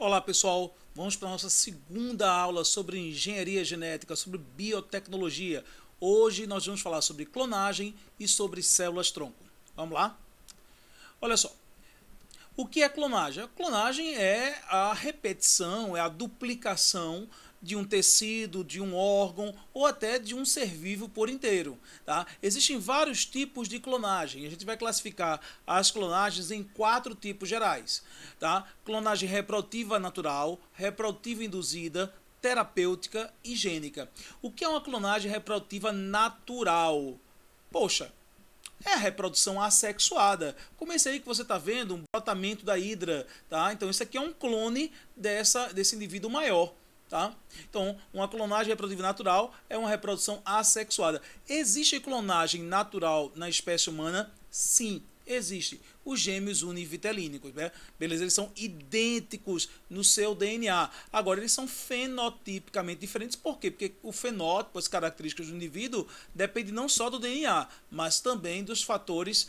Olá pessoal, vamos para a nossa segunda aula sobre engenharia genética, sobre biotecnologia. Hoje nós vamos falar sobre clonagem e sobre células-tronco. Vamos lá? Olha só, o que é clonagem? A clonagem é a repetição, é a duplicação de um tecido, de um órgão ou até de um ser vivo por inteiro. Tá? Existem vários tipos de clonagem. A gente vai classificar as clonagens em 4 tipos gerais. Tá? Clonagem reprodutiva natural, reprodutiva induzida, terapêutica e gênica. O que é uma clonagem reprodutiva natural? Poxa, é a reprodução assexuada. Como esse aí que você está vendo, um brotamento da hidra, tá? Então isso aqui é um clone desse indivíduo maior, tá? Então, uma clonagem reprodutiva natural é uma reprodução assexuada. Existe clonagem natural na espécie humana? Sim, existe. Os gêmeos univitelínicos, né? Beleza? Eles são idênticos no seu DNA. Agora, eles são fenotipicamente diferentes. Por quê? Porque o fenótipo, as características do indivíduo, depende não só do DNA, mas também dos fatores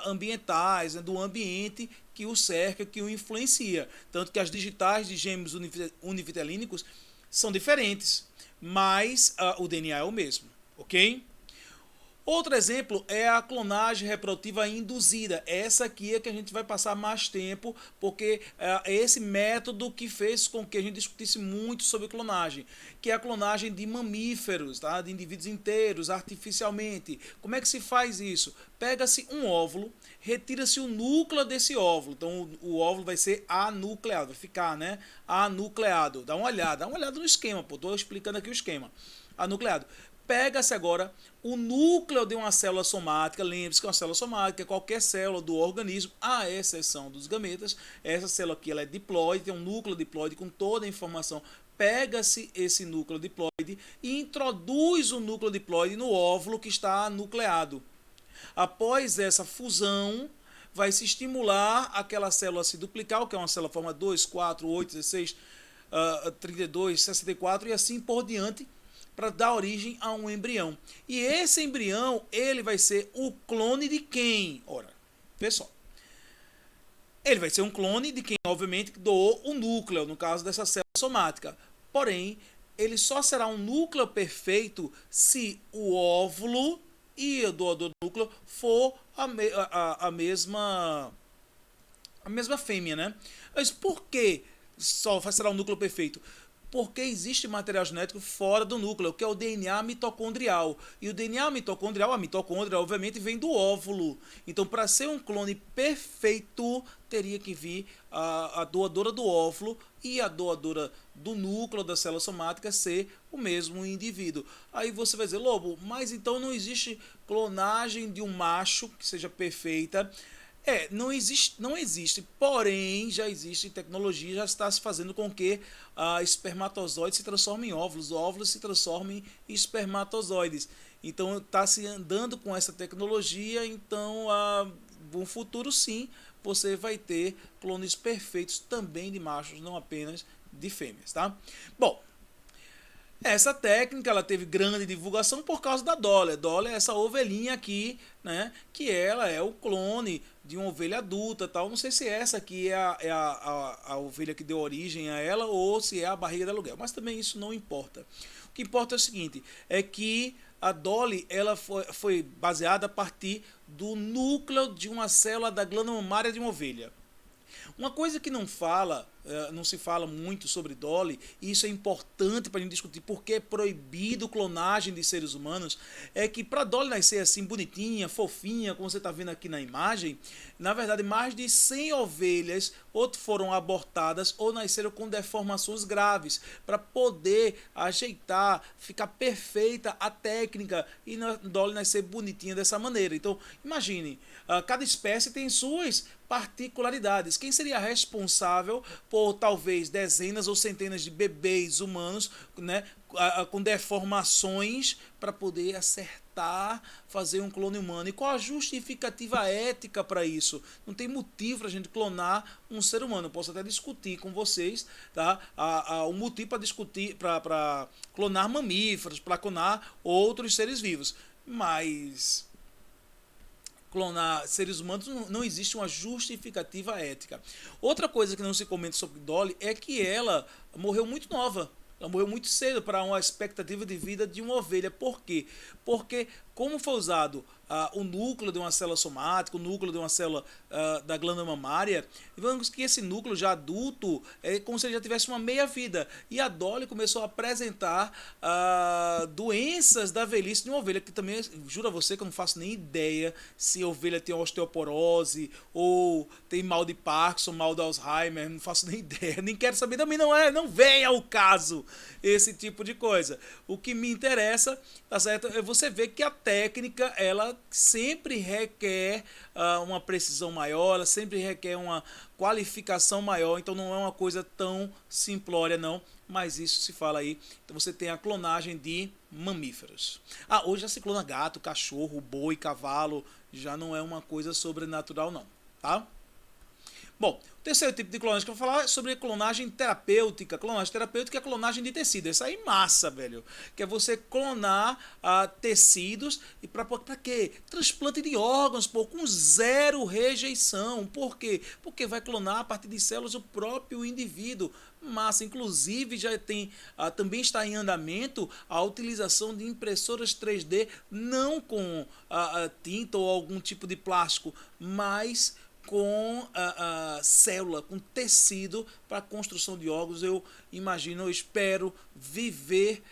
ambientais, né? Do ambiente que o cerca, que o influencia. Tanto que as digitais de gêmeos univitelínicos são diferentes, mas o DNA é o mesmo, ok? Outro exemplo é a clonagem reprodutiva induzida. Essa aqui é que a gente vai passar mais tempo, porque é esse método que fez com que a gente discutisse muito sobre clonagem, que é a clonagem de mamíferos, tá? De indivíduos inteiros, artificialmente. Como é que se faz isso? Pega-se um óvulo, retira-se o núcleo desse óvulo. Então o óvulo vai ser anucleado, vai ficar, né? Anucleado. Dá uma olhada no esquema, pô. Tô explicando aqui o esquema. Anucleado. Pega-se agora o núcleo de uma célula somática, lembre-se que uma célula somática é qualquer célula do organismo, à exceção dos gametas. Essa célula aqui ela é diploide, tem um núcleo diploide com toda a informação. Pega-se esse núcleo diploide e introduz o núcleo diploide no óvulo que está nucleado. Após essa fusão, vai se estimular aquela célula a se duplicar, o que é uma célula forma 2, 4, 8, 16, 32, 64 e assim por diante, para dar origem a um embrião. E esse embrião, ele vai ser o clone de quem? Ora, pessoal, ele vai ser um clone de quem, obviamente, doou o núcleo, no caso dessa célula somática. Porém, ele só será um núcleo perfeito se o óvulo e o doador do núcleo for a mesma fêmea, né? Mas por que só será um núcleo perfeito? Porque existe material genético fora do núcleo, que é o DNA mitocondrial. E o DNA mitocondrial, a mitocôndria, obviamente, vem do óvulo. Então, para ser um clone perfeito, teria que vir a doadora do óvulo e a doadora do núcleo da célula somática ser o mesmo indivíduo. Aí você vai dizer, Lobo, mas então não existe clonagem de um macho que seja perfeita. Não existe, porém já existe tecnologia, já está se fazendo com que espermatozoides se transformem em óvulos, óvulos se transformem em espermatozoides. Então está se andando com essa tecnologia, então no futuro sim, você vai ter clones perfeitos também de machos, não apenas de fêmeas, tá? Bom, essa técnica ela teve grande divulgação por causa da Dolly. A Dolly é essa ovelhinha aqui, né? Que ela é o clone de uma ovelha adulta, tal. Não sei se essa aqui é a ovelha que deu origem a ela ou se é a barriga de aluguel. Mas também isso não importa. O que importa é o seguinte: é que a Dolly ela foi baseada a partir do núcleo de uma célula da glândula mamária de uma ovelha. Uma coisa que não se fala muito sobre Dolly, e isso é importante para a gente discutir porque é proibido clonagem de seres humanos, é que para Dolly nascer assim bonitinha, fofinha, como você está vendo aqui na imagem, na verdade mais de 100 ovelhas ou foram abortadas ou nasceram com deformações graves, para poder ajeitar, ficar perfeita a técnica e Dolly nascer bonitinha dessa maneira. Então, imagine, cada espécie tem suas particularidades. Quem seria responsável por talvez dezenas ou centenas de bebês humanos, né, com deformações para poder acertar, fazer um clone humano? E qual a justificativa ética para isso? Não tem motivo para a gente clonar um ser humano. Eu posso até discutir com vocês, tá? O motivo para discutir, para clonar mamíferos, para clonar outros seres vivos, mas clonar seres humanos, não existe uma justificativa ética. Outra coisa que não se comenta sobre Dolly é que ela morreu muito nova. Ela morreu muito cedo para uma expectativa de vida de uma ovelha. Por quê? Porque como foi usado o núcleo de uma célula somática, o núcleo de uma célula da glândula mamária, vemos que esse núcleo já adulto é como se ele já tivesse uma meia-vida. E a Dolly começou a apresentar doenças da velhice de uma ovelha, que também, juro a você que eu não faço nem ideia se a ovelha tem osteoporose ou tem mal de Parkinson, mal de Alzheimer, não faço nem ideia, nem quero saber, também não vem ao caso esse tipo de coisa. O que me interessa, tá certo, é você ver que a técnica, ela sempre requer uma precisão maior, ela sempre requer uma qualificação maior, então não é uma coisa tão simplória não, mas isso se fala aí. Então você tem a clonagem de mamíferos. Hoje já se clona gato, cachorro, boi, cavalo, já não é uma coisa sobrenatural não, tá? Bom, o terceiro tipo de clonagem que eu vou falar é sobre clonagem terapêutica. Clonagem terapêutica é clonagem de tecido. Isso aí é massa, velho. Que é você clonar tecidos e para quê? Transplante de órgãos, pô, com zero rejeição. Por quê? Porque vai clonar a partir de células o próprio indivíduo. Massa, inclusive já tem, também está em andamento a utilização de impressoras 3D, não com tinta ou algum tipo de plástico, mas com célula, com tecido para construção de órgãos. Eu imagino, eu espero viver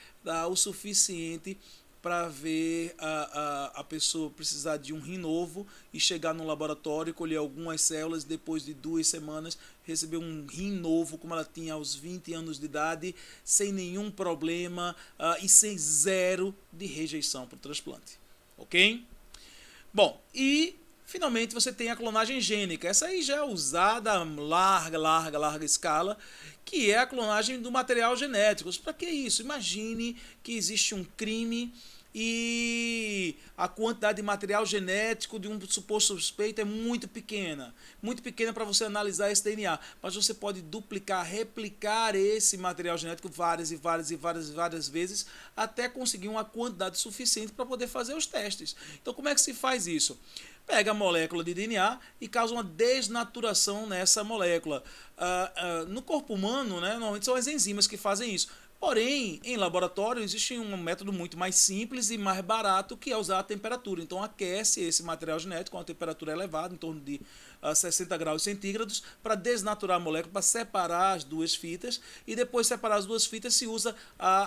o suficiente para ver a pessoa precisar de um rim novo e chegar no laboratório, colher algumas células, depois de 2 semanas receber um rim novo como ela tinha aos 20 anos de idade, sem nenhum problema e sem zero de rejeição para o transplante. Ok? Bom, e finalmente você tem a clonagem gênica. Essa aí já é usada a larga escala, que é a clonagem do material genético. Para que isso? Imagine que existe um crime e a quantidade de material genético de um suposto suspeito é muito pequena para você analisar esse DNA, mas você pode duplicar, replicar esse material genético várias vezes até conseguir uma quantidade suficiente para poder fazer os testes. Então como é que se faz isso? Pega a molécula de DNA e causa uma desnaturação nessa molécula. No corpo humano, né, normalmente são as enzimas que fazem isso. Porém, em laboratório existe um método muito mais simples e mais barato, que é usar a temperatura. Então aquece esse material genético com a temperatura elevada, em torno de 60 graus centígrados, para desnaturar a molécula, para separar as duas fitas. E depois de separar as duas fitas se usa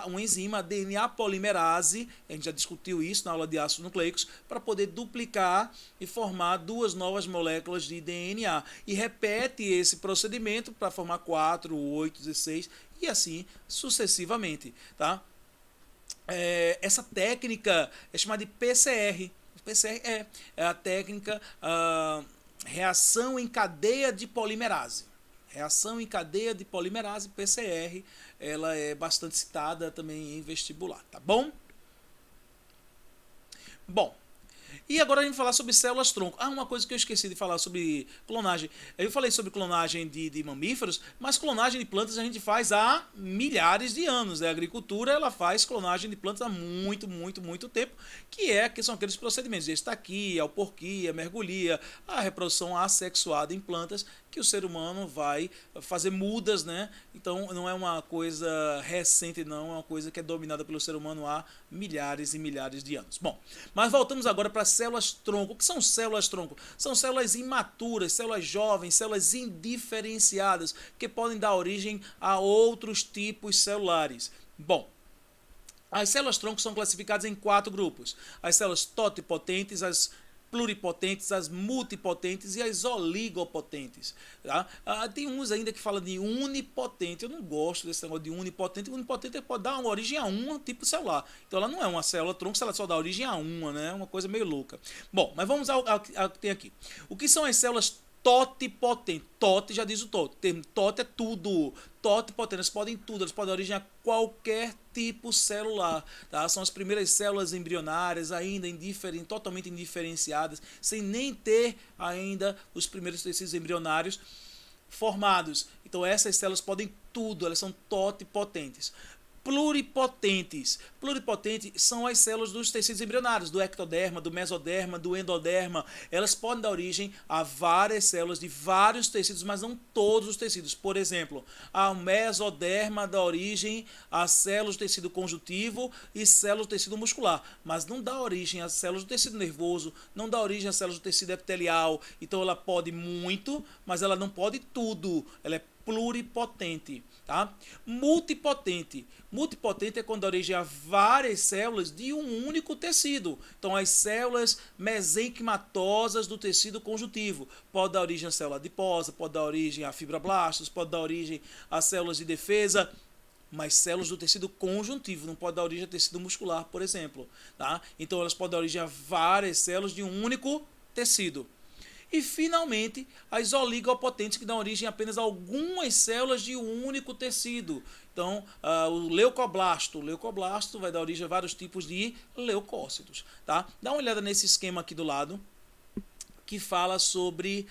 uma enzima, a DNA polimerase, a gente já discutiu isso na aula de ácidos nucleicos, para poder duplicar e formar 2 novas moléculas de DNA. E repete esse procedimento para formar 4, 8, 16 e assim sucessivamente, tá? Essa técnica é chamada de PCR. PCR é a técnica reação em cadeia de polimerase. Reação em cadeia de polimerase, PCR, ela é bastante citada também em vestibular, tá bom? Bom, e agora a gente vai falar sobre células-tronco. Uma coisa que eu esqueci de falar sobre clonagem. Eu falei sobre clonagem de mamíferos, mas clonagem de plantas a gente faz há milhares de anos. A agricultura ela faz clonagem de plantas há muito tempo, que são aqueles procedimentos de estaquia, alporquia, mergulhia, a reprodução assexuada em plantas, que o ser humano vai fazer mudas, né? Então não é uma coisa recente não, é uma coisa que é dominada pelo ser humano há milhares e milhares de anos. Bom, mas voltamos agora para células-tronco. O que são células-tronco? São células imaturas, células jovens, células indiferenciadas, que podem dar origem a outros tipos celulares. Bom, as células-tronco são classificadas em 4 grupos. As células totipotentes, as pluripotentes, as multipotentes e as oligopotentes. Tá? Tem uns ainda que falam de unipotente. Eu não gosto desse negócio de unipotente. Unipotente pode dar uma origem a um tipo celular. Então ela não é uma célula-tronco se ela só dá origem a uma, né? Uma coisa meio louca. Bom, mas vamos ao que tem aqui. O que são as células totipotentes? Tot já diz o tot. O termo tot é tudo. Totipotentes, elas podem tudo, elas podem dar origem a qualquer tipo celular. Tá? São as primeiras células embrionárias, ainda totalmente indiferenciadas, sem nem ter ainda os primeiros tecidos embrionários formados. Então essas células podem tudo, elas são totipotentes. pluripotentes. Pluripotentes são as células dos tecidos embrionários, do ectoderma, do mesoderma, do endoderma. Elas podem dar origem a várias células de vários tecidos, mas não todos os tecidos. Por exemplo, a mesoderma dá origem a células do tecido conjuntivo e células do tecido muscular, mas não dá origem a células do tecido nervoso, não dá origem a células do tecido epitelial. Então ela pode muito, mas ela não pode tudo. Ela é pluripotente, tá? Multipotente. Multipotente é quando dá origem a várias células de um único tecido. Então, as células mesenquimatosas do tecido conjuntivo. Pode dar origem a célula adiposa, pode dar origem a fibroblastos, pode dar origem a células de defesa, mas células do tecido conjuntivo, não pode dar origem a tecido muscular, por exemplo, tá? Então, elas podem dar origem a várias células de um único tecido. E, finalmente, as oligopotentes, que dão origem a apenas algumas células de um único tecido. Então, o leucoblasto. O leucoblasto vai dar origem a vários tipos de leucócitos. Tá? Dá uma olhada nesse esquema aqui do lado, que fala sobre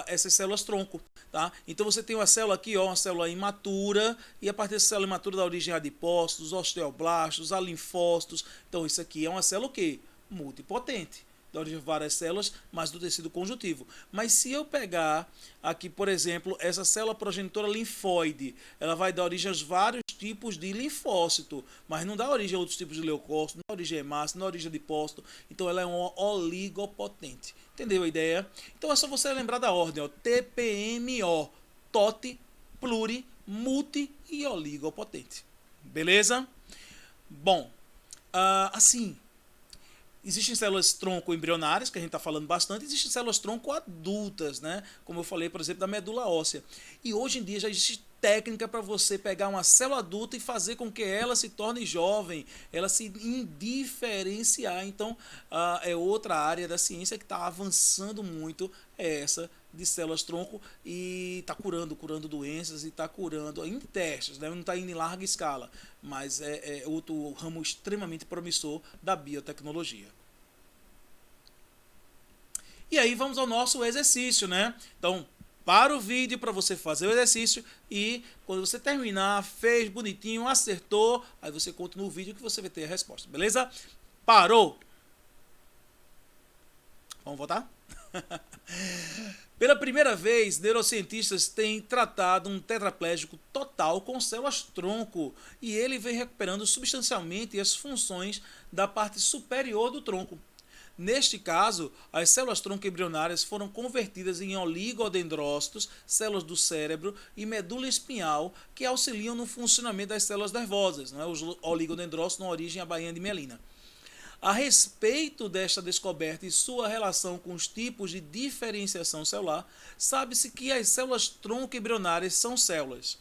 essas células tronco. Tá? Então, você tem uma célula aqui, ó, uma célula imatura, e a partir dessa célula imatura dá origem a adipócitos, osteoblastos, a linfócitos. Então, isso aqui é uma célula o quê? Multipotente. Da origem de várias células, mas do tecido conjuntivo. Mas se eu pegar aqui, por exemplo, essa célula progenitora linfóide, ela vai dar origem aos vários tipos de linfócito, mas não dá origem a outros tipos de leucócito, não dá origem a hemácito, não dá origem a adipócito. Então ela é um oligopotente. Entendeu a ideia? Então é só você lembrar da ordem, ó, TPMO, TOT, pluri, multi e oligopotente. Beleza? Bom, assim, existem células tronco embrionárias, que a gente está falando bastante, existem células tronco adultas, né? Como eu falei, por exemplo, da medula óssea. E hoje em dia já existe técnica para você pegar uma célula adulta e fazer com que ela se torne jovem, ela se indiferenciar. Então, é outra área da ciência que está avançando muito, é essa de células tronco, e está curando doenças e está curando em testes, né? Não está indo em larga escala, mas é outro ramo extremamente promissor da biotecnologia. E aí vamos ao nosso exercício, né? Então, para o vídeo para você fazer o exercício, e quando você terminar, fez bonitinho, acertou, aí você continua o vídeo que você vai ter a resposta, beleza? Parou! Vamos voltar? Pela primeira vez, neurocientistas têm tratado um tetraplégico total com células-tronco, e ele vem recuperando substancialmente as funções da parte superior do tronco. Neste caso, as células-tronco embrionárias foram convertidas em oligodendrócitos, células do cérebro e medula espinhal, que auxiliam no funcionamento das células nervosas. Não é? Os oligodendrócitos dão origem à bainha de mielina. A respeito desta descoberta e sua relação com os tipos de diferenciação celular, sabe-se que as células-tronco embrionárias são células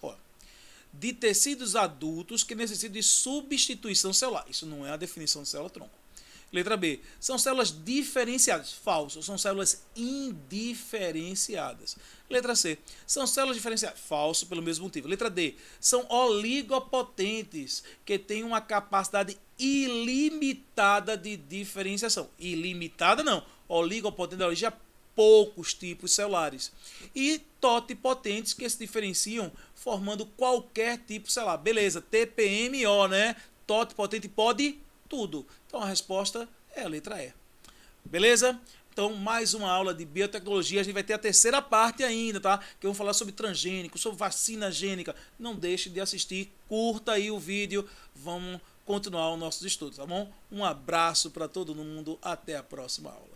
de tecidos adultos que necessitam de substituição celular. Isso não é a definição de célula-tronco. Letra B. São células diferenciadas. Falso. São células indiferenciadas. Letra C. São células diferenciadas. Falso, pelo mesmo motivo. Letra D. São oligopotentes, que têm uma capacidade ilimitada de diferenciação. Ilimitada não. Oligopotente dá origem a poucos tipos celulares. E totipotentes, que se diferenciam formando qualquer tipo celular. Beleza. TPMO, né? Totipotente pode tudo. Então a resposta é a letra E. Beleza? Então, mais uma aula de biotecnologia. A gente vai ter a terceira parte ainda, tá? Que eu vou falar sobre transgênico, sobre vacina gênica. Não deixe de assistir, curta aí o vídeo. Vamos continuar os nossos estudos, tá bom? Um abraço para todo mundo. Até a próxima aula.